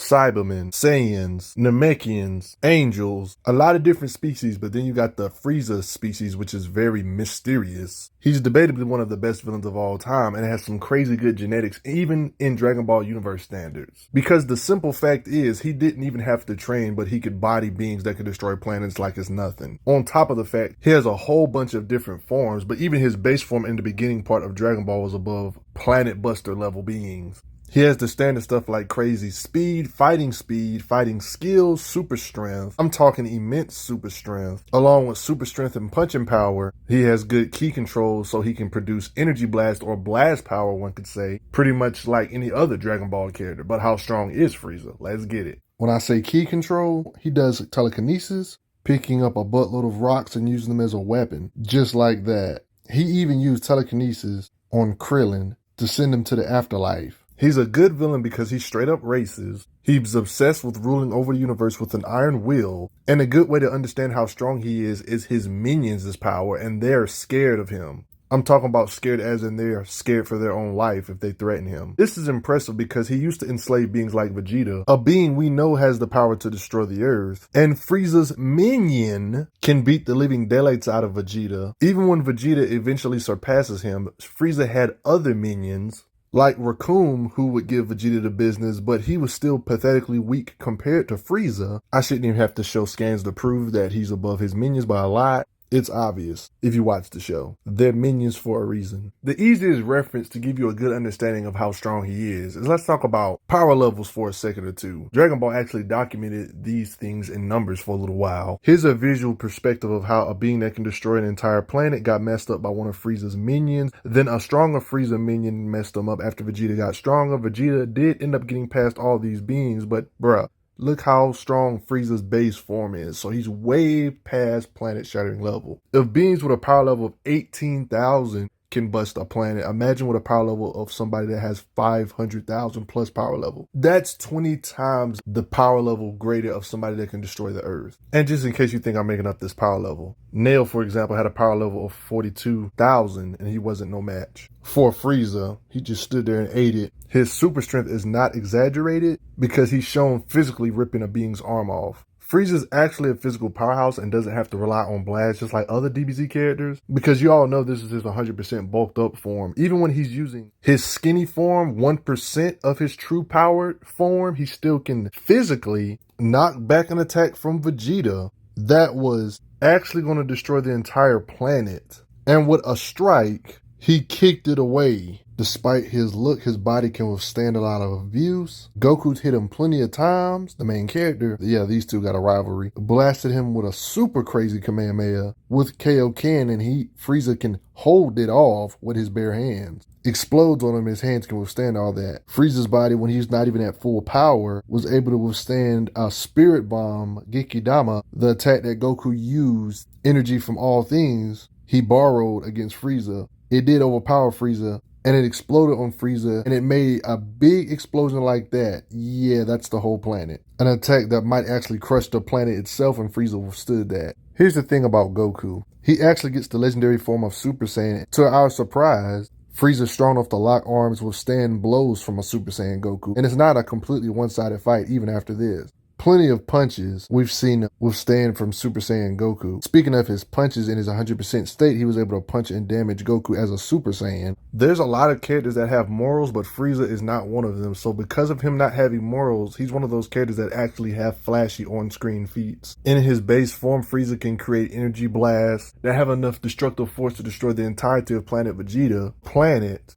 Cybermen, Saiyans, Namekians, Angels, a lot of different species, but then you got the Frieza species, which is very mysterious. He's debatably one of the best villains of all time and has some crazy good genetics, even in Dragon Ball Universe standards. Because the simple fact is, he didn't even have to train, but he could body beings that could destroy planets like it's nothing. On top of the fact, he has a whole bunch of different forms, but even his base form in the beginning part of Dragon Ball was above Planet Buster level beings. He has the standard stuff like crazy speed, fighting skills, super strength. I'm talking immense super strength. Along with super strength and punching power, he has good ki control so he can produce energy blast or blast power, one could say, pretty much like any other Dragon Ball character. But how strong is Frieza? Let's get it. When I say ki control, he does telekinesis, picking up a buttload of rocks and using them as a weapon, just like that. He even used telekinesis on Krillin to send him to the afterlife. He's a good villain because he straight up races. He's obsessed with ruling over the universe with an iron will. And a good way to understand how strong he is his minions' power, and they're scared of him. I'm talking about scared as in they're scared for their own life if they threaten him. This is impressive because he used to enslave beings like Vegeta, a being we know has the power to destroy the earth. And Frieza's minion can beat the living daylights out of Vegeta. Even when Vegeta eventually surpasses him, Frieza had other minions like Raccoon, who would give Vegeta the business, but he was still pathetically weak compared to Frieza. I shouldn't even have to show scans to prove that he's above his minions by a lot. It's obvious if you watch the show. They're minions for a reason. The easiest reference to give you a good understanding of how strong he is let's talk about power levels for a second or two. Dragon Ball actually documented these things in numbers for a little while. Here's a visual perspective of how a being that can destroy an entire planet got messed up by one of Frieza's minions. Then a stronger Frieza minion messed him up after Vegeta got stronger. Vegeta did end up getting past all these beings, but bruh, look how strong Frieza's base form is. So he's way past planet-shattering level. If beings with a power level of 18,000 can bust a planet, imagine with a power level of somebody that has 500,000 plus power level. That's 20 times the power level greater of somebody that can destroy the earth. And just in case you think I'm making up this power level, Nail, for example, had a power level of 42,000 and he wasn't no match for Frieza. He just stood there and ate it. His super strength is not exaggerated because he's shown physically ripping a being's arm off. Frieza's actually a physical powerhouse and doesn't have to rely on blast just like other DBZ characters, because you all know this is his 100% bulked up form. Even when he's using his skinny form, 1% of his true powered form, he still can physically knock back an attack from Vegeta that was actually going to destroy the entire planet. And with a strike, he kicked it away. Despite his look, his body can withstand a lot of abuse. Goku's hit him plenty of times. The main character, yeah, these two got a rivalry. Blasted him with a super crazy Kamehameha with Kaioken, and Frieza can hold it off with his bare hands. Explodes on him, his hands can withstand all that. Frieza's body, when he's not even at full power, was able to withstand a spirit bomb, Gekidama, the attack that Goku used, energy from all things, he borrowed against Frieza. It did overpower Frieza, and it exploded on Frieza, and it made a big explosion like that. Yeah, that's the whole planet. An attack that might actually crush the planet itself, and Frieza withstood that. Here's the thing about Goku. He actually gets the legendary form of Super Saiyan. To our surprise, Frieza's strong enough to lock arms, withstand blows from a Super Saiyan Goku. And it's not a completely one-sided fight even after this. Plenty of punches we've seen withstand from Super Saiyan Goku. Speaking of his punches in his 100% state, he was able to punch and damage Goku as a Super Saiyan. There's a lot of characters that have morals, but Frieza is not one of them. So because of him not having morals, he's one of those characters that actually have flashy on-screen feats. In his base form, Frieza can create energy blasts that have enough destructive force to destroy the entirety of planet Vegeta.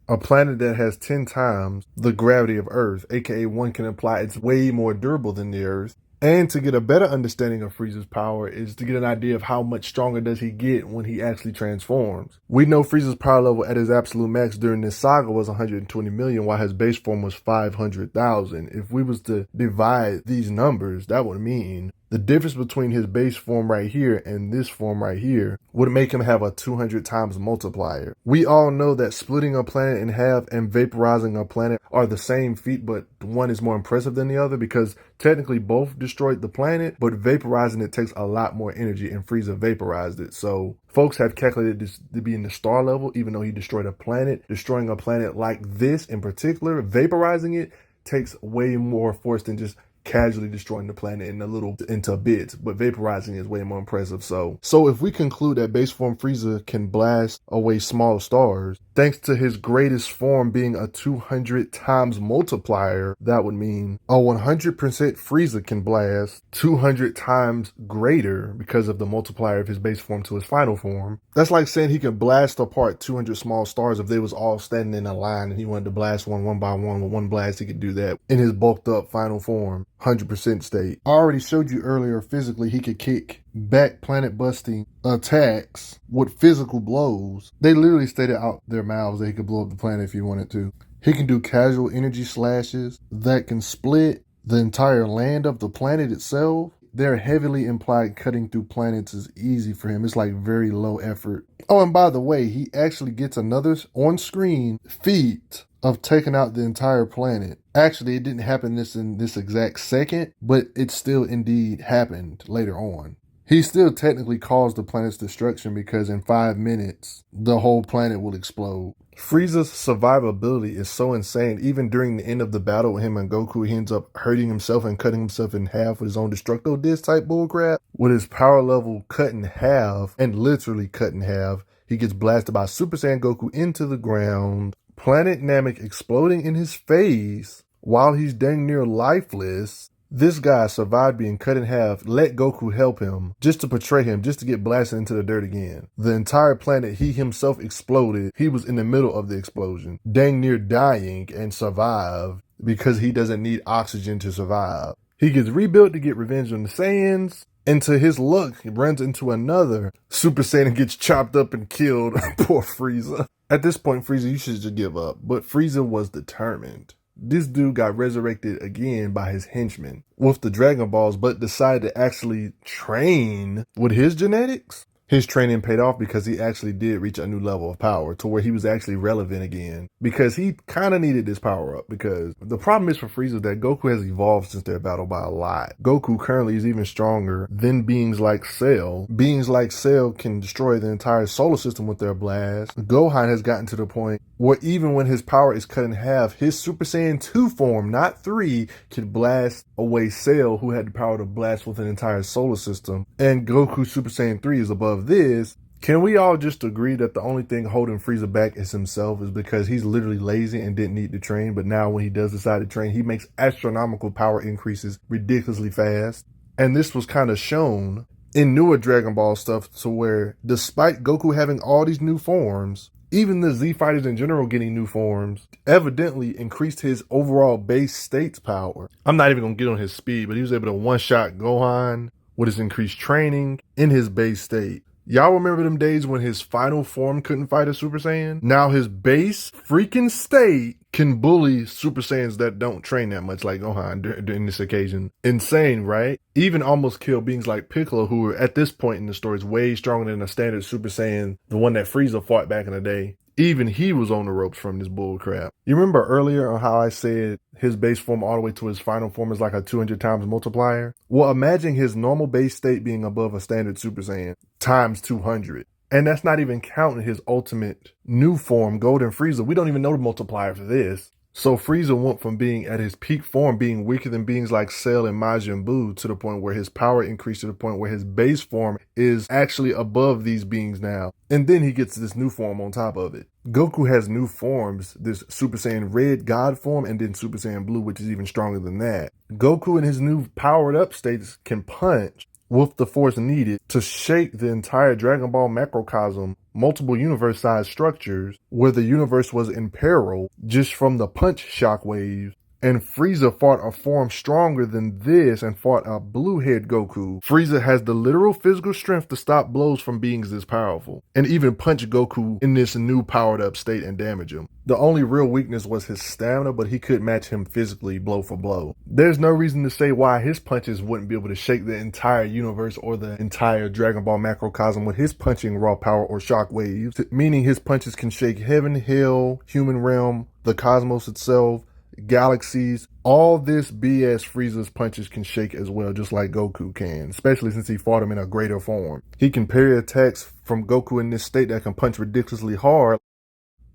A planet that has 10 times the gravity of Earth, aka one can imply it's way more durable than the Earth. And to get a better understanding of Frieza's power is to get an idea of how much stronger does he get when he actually transforms. We know Frieza's power level at his absolute max during this saga was 120 million, while his base form was 500,000. If we was to divide these numbers, that would mean the difference between his base form right here and this form right here would make him have a 200 times multiplier. We all know that splitting a planet in half and vaporizing a planet are the same feat, but one is more impressive than the other because technically both destroyed the planet, but vaporizing it takes a lot more energy, and Frieza vaporized it. So folks have calculated this to be in the star level, even though he destroyed a planet. Destroying a planet like this in particular, vaporizing it, takes way more force than just casually destroying the planet into bits, but vaporizing is way more impressive. So if we conclude that base form Frieza can blast away small stars, thanks to his greatest form being a 200 times multiplier, that would mean a 100% Frieza can blast 200 times greater because of the multiplier of his base form to his final form. That's like saying he could blast apart 200 small stars if they was all standing in a line and he wanted to blast one by one. With one blast, he could do that in his bulked up final form, 100% state. I already showed you earlier physically he could kick back planet busting attacks with physical blows. They literally stated out their mouths that he could blow up the planet if he wanted to. He can do casual energy slashes that can split the entire land of the planet itself. They're heavily implied cutting through planets is easy for him. It's like very low effort. Oh, and by the way, he actually gets another on-screen feat of taking out the entire planet. Actually, it didn't happen in this exact second, but it still indeed happened later on. He still technically caused the planet's destruction because in 5 minutes, the whole planet will explode. Frieza's survivability is so insane. Even during the end of the battle with him and Goku, he ends up hurting himself and cutting himself in half with his own Destructo Disc type bullcrap. With his power level cut in half, and literally cut in half, he gets blasted by Super Saiyan Goku into the ground. Planet Namek exploding in his face while he's dang near lifeless. This guy survived being cut in half, let Goku help him, just to betray him, just to get blasted into the dirt again. The entire planet, he himself exploded. He was in the middle of the explosion, dang near dying, and survived because he doesn't need oxygen to survive. He gets rebuilt to get revenge on the Saiyans, and to his luck, he runs into another Super Saiyan and gets chopped up and killed. Poor Frieza. At this point, Frieza, you should just give up. But Frieza was determined. This dude got resurrected again by his henchmen with the Dragon Balls, but decided to actually train with his genetics. His training paid off because he actually did reach a new level of power to where he was actually relevant again, because he kind of needed this power up. Because the problem is for Frieza that Goku has evolved since their battle by a lot. Goku currently is even stronger than beings like Cell. Beings like Cell can destroy the entire solar system with their blast. Gohan has gotten to the point where even when his power is cut in half, his Super Saiyan 2 form, not 3, could blast away Cell, who had the power to blast with an entire solar system. And Goku Super Saiyan 3 is above this. Can we all just agree that the only thing holding Frieza back is himself, is because he's literally lazy and didn't need to train, but now when he does decide to train, he makes astronomical power increases ridiculously fast. And this was kind of shown in newer Dragon Ball stuff, to where despite Goku having all these new forms, even the Z fighters in general getting new forms, evidently increased his overall base state's power. I'm not even going to get on his speed, but he was able to one-shot Gohan with his increased training in his base state. Y'all remember them days when his final form couldn't fight a Super Saiyan? Now his base freaking state can bully Super Saiyans that don't train that much, like Gohan during this occasion. Insane, right? Even almost kill beings like Piccolo, who were at this point in the story is way stronger than a standard Super Saiyan, the one that Frieza fought back in the day. Even he was on the ropes from this bull crap. You remember earlier on how I said his base form all the way to his final form is like a 200 times multiplier? Well, imagine his normal base state being above a standard Super Saiyan times 200. And that's not even counting his ultimate new form, Golden Frieza. We don't even know the multiplier for this. So Frieza went from being at his peak form, being weaker than beings like Cell and Majin Buu, to the point where his power increased to the point where his base form is actually above these beings now. And then he gets this new form on top of it. Goku has new forms, this Super Saiyan Red God form, and then Super Saiyan Blue, which is even stronger than that. Goku in his new powered up states can punch with the force needed to shake the entire Dragon Ball macrocosm, multiple universe-sized structures, where the universe was in peril just from the punch shockwaves. And Frieza fought a form stronger than this and fought a blue-haired Goku. Frieza has the literal physical strength to stop blows from beings this powerful, and even punch Goku in this new powered-up state and damage him. The only real weakness was his stamina, but he could match him physically blow for blow. There's no reason to say why his punches wouldn't be able to shake the entire universe or the entire Dragon Ball macrocosm with his punching raw power or shock waves, meaning his punches can shake heaven, hell, human realm, the cosmos itself, galaxies. All this BS Frieza's punches can shake as well, just like Goku can, especially since he fought him in a greater form. He can parry attacks from Goku in this state that can punch ridiculously hard.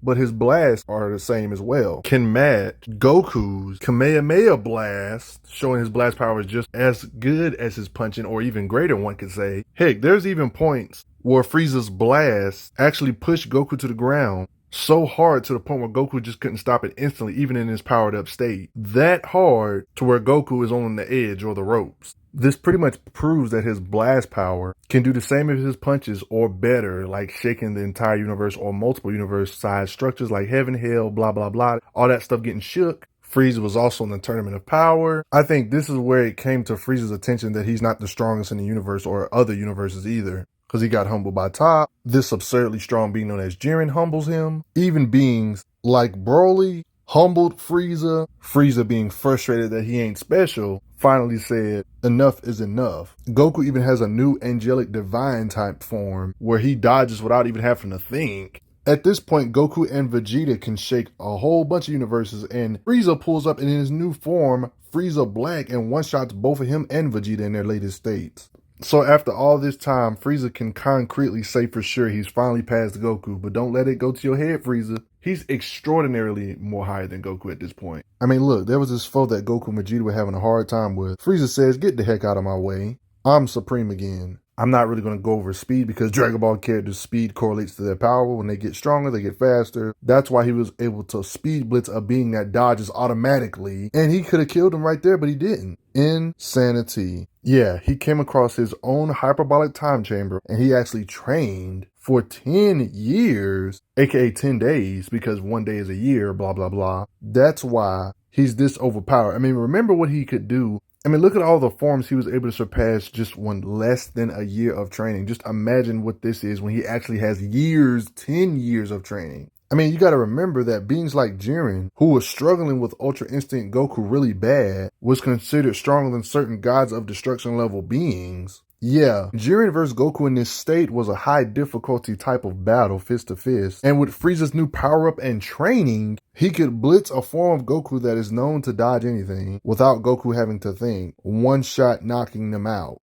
but his blasts are the same as well. Can match Goku's Kamehameha blast, showing his blast power is just as good as his punching, or even greater, one could say. Heck, there's even points where Frieza's blast actually pushed Goku to the ground so hard to the point where Goku just couldn't stop it instantly, even in his powered up state. That hard to where Goku is on the edge or the ropes. This pretty much proves that his blast power can do the same as his punches or better, like shaking the entire universe or multiple universe-sized structures like heaven, hell, blah, blah, blah. All that stuff getting shook. Frieza was also in the Tournament of Power. I think this is where it came to Frieza's attention that he's not the strongest in the universe or other universes either, because he got humbled by Top. This absurdly strong being known as Jiren humbles him. Even beings like Broly humbled Frieza. Frieza, being frustrated that he ain't special, finally said, enough is enough. Goku even has a new angelic divine type form where he dodges without even having to think. At this point, Goku and Vegeta can shake a whole bunch of universes, and Frieza pulls up in his new form, Frieza Black, and one-shots both of him and Vegeta in their latest states. So after all this time, Frieza can concretely say for sure he's finally passed Goku, but don't let it go to your head, Frieza. He's extraordinarily more higher than Goku at this point. I mean, look, there was this foe that Goku and Vegeta were having a hard time with. Frieza says, get the heck out of my way. I'm supreme again. I'm not really going to go over speed because Dragon Ball characters' speed correlates to their power. When they get stronger, they get faster. That's why he was able to speed blitz a being that dodges automatically. And he could have killed him right there, but he didn't. Insanity. Yeah, he came across his own hyperbolic time chamber and he actually trained for 10 years, aka 10 days, because one day is a year, blah, blah, blah. That's why he's this overpowered. I mean, remember what he could do. I mean, look at all the forms he was able to surpass just one less than a year of training. Just imagine what this is when he actually has years, 10 years of training. I mean, you got to remember that beings like Jiren, who was struggling with Ultra Instinct Goku really bad, was considered stronger than certain gods of destruction level beings. Yeah, Jiren versus Goku in this state was a high difficulty type of battle, fist to fist. And with Frieza's new power-up and training, he could blitz a form of Goku that is known to dodge anything without Goku having to think, one shot knocking them out.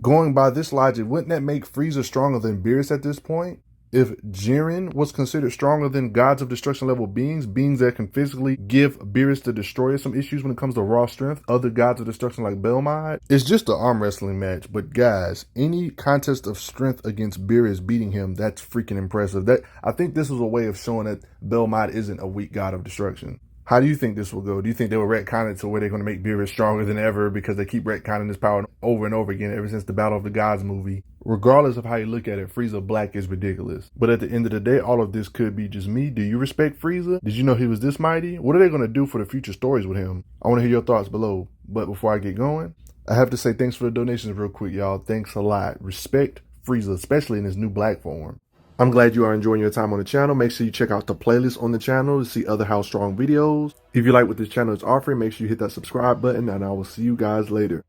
Going by this logic, wouldn't that make Frieza stronger than Beerus at this point? If Jiren was considered stronger than gods of destruction level beings, beings that can physically give Beerus the Destroyer some issues when it comes to raw strength, other gods of destruction like Belmod, it's just an arm wrestling match. But guys, any contest of strength against Beerus beating him, that's freaking impressive. I think this was a way of showing that Belmod isn't a weak god of destruction. How do you think this will go? Do you think they will retcon it to where they're going to make Beerus stronger than ever because they keep retconning his power over and over again ever since the Battle of the Gods movie? Regardless of how you look at it, Frieza Black is ridiculous. But at the end of the day, all of this could be just me. Do you respect Frieza? Did you know he was this mighty? What are they going to do for the future stories with him? I want to hear your thoughts below. But before I get going, I have to say thanks for the donations real quick, y'all. Thanks a lot. Respect Frieza, especially in his new black form. I'm glad you are enjoying your time on the channel. Make sure you check out the playlist on the channel to see other How Strong videos. If you like what this channel is offering, make sure you hit that subscribe button, and I will see you guys later.